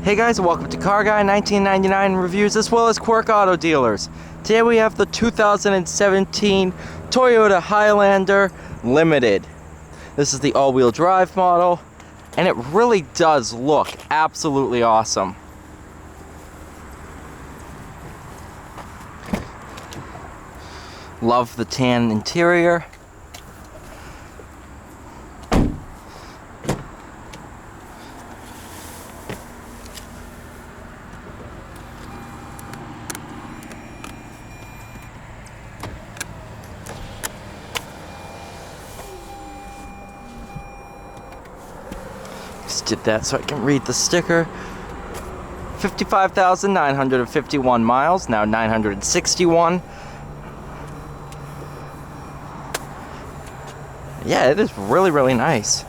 Hey guys, welcome to Car Guy 1999 Reviews as well as Quirk Auto Dealers. Today we have the 2017 Toyota Highlander Limited. This is the all-wheel drive model, and it really does look absolutely awesome. Love the tan interior. Just did that so I can read the sticker. 55,951 miles, now 961. Yeah, it is really, really nice.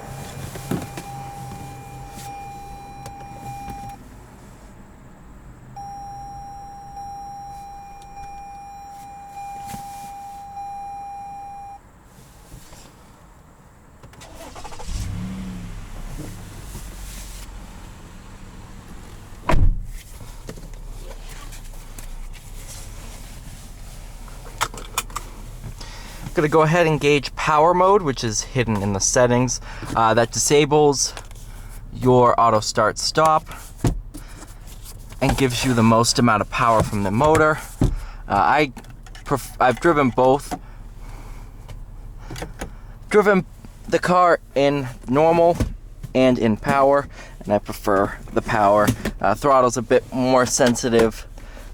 I'm going to go ahead and engage power mode, which is hidden in the settings. That disables your auto start stop and gives you the most amount of power from the motor. I've driven both. Driven the car in normal and in power, and I prefer the power. Throttle's a bit more sensitive,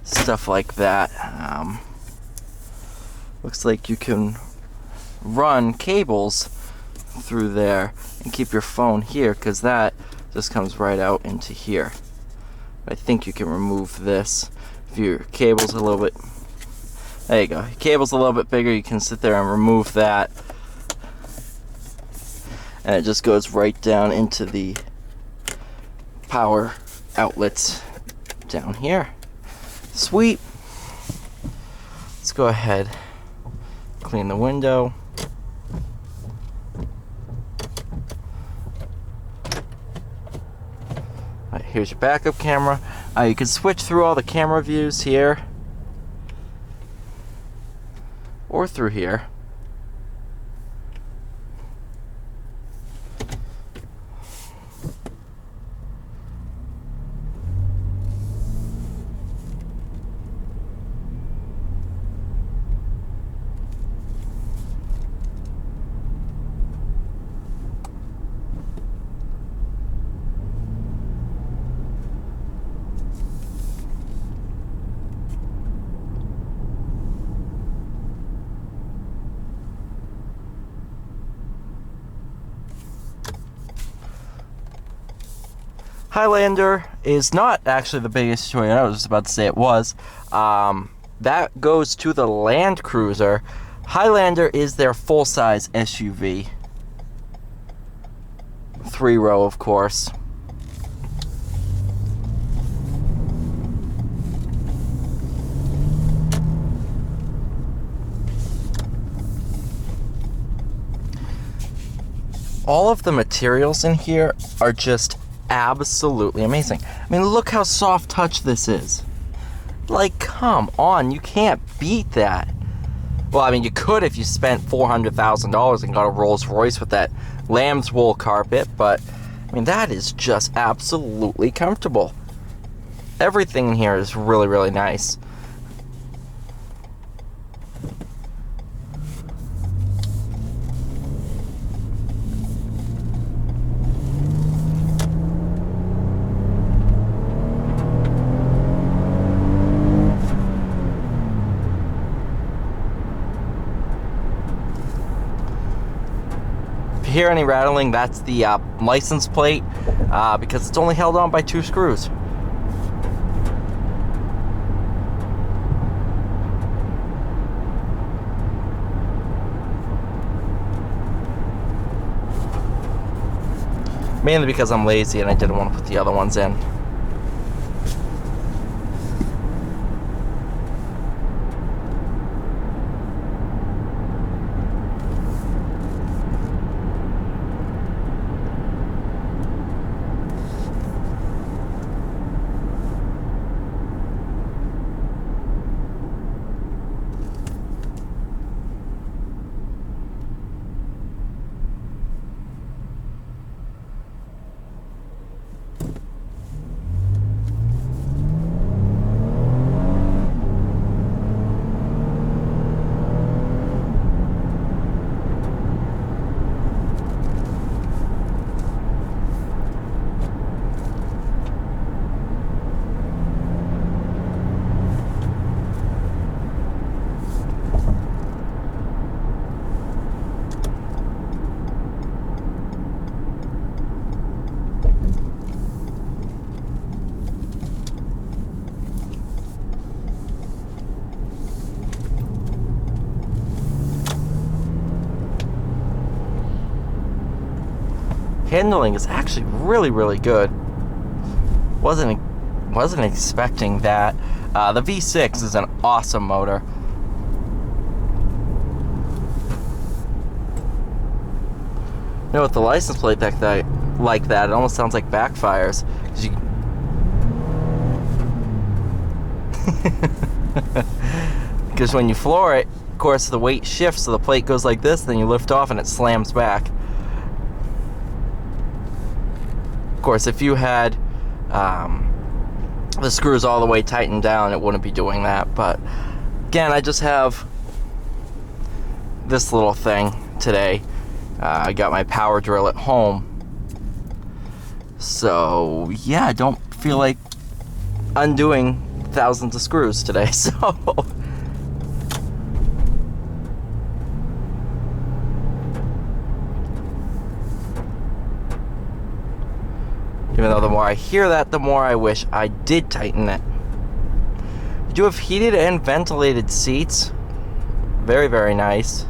stuff like that. Looks like you can run cables through there and keep your phone here, because that just comes right out into here. I think you can remove this if your cable's a little bit, there you go, your cable's a little bit bigger, you can sit there and remove that, and it just goes right down into the power outlets down here. Sweet. Let's go ahead, clean the window. Alright, here's your backup camera. You can switch through all the camera views here or through here. Highlander is not actually the biggest Toyota. I was just about to say it was. That goes to the Land Cruiser. Highlander is their full-size SUV. 3-row, of course. All of the materials in here are just absolutely amazing. I mean, look how soft touch this is. Like, come on, you can't beat that. Well, I mean, you could if you spent $400,000 and got a Rolls Royce with that lamb's wool carpet, but I mean, that is just absolutely comfortable. Everything in here is really, really nice. Hear any rattling, that's the license plate, because it's only held on by 2 screws. Mainly because I'm lazy and I didn't want to put the other ones in. handling is actually really, really good. Wasn't expecting that. The V6 is an awesome motor. You know, with the license plate like that, it almost sounds like backfires. Because when you floor it, of course, the weight shifts, so the plate goes like this, then you lift off and it slams back. Of course, if you had the screws all the way tightened down, it wouldn't be doing that. But again, I just have this little thing today. I got my power drill at home, so yeah, I don't feel like undoing thousands of screws today. So even though the more I hear that, the more I wish I did tighten it. You do have heated and ventilated seats. Very, very nice.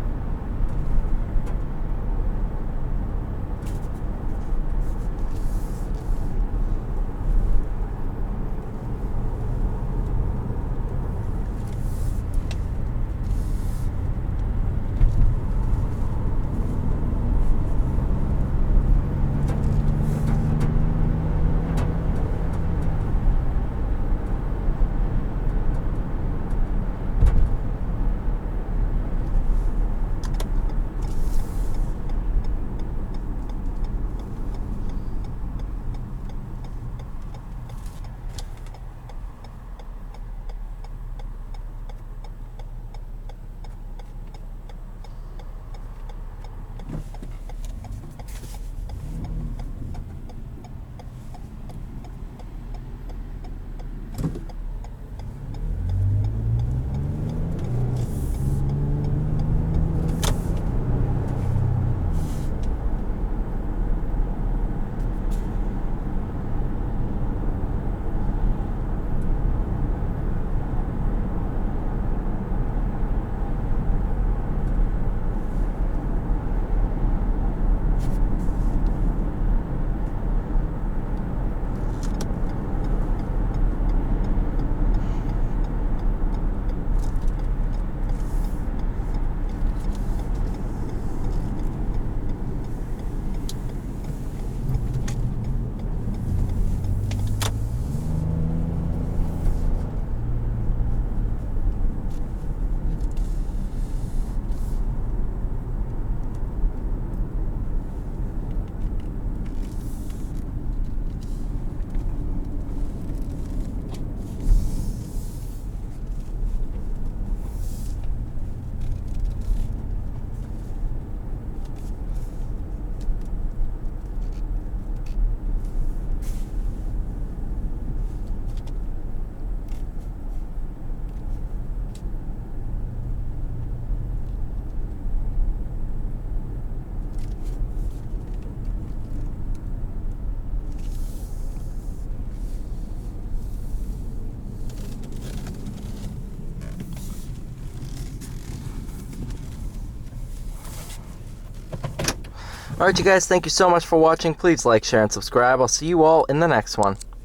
Alright, you guys, thank you so much for watching. Please like, share, and subscribe. I'll see you all in the next one.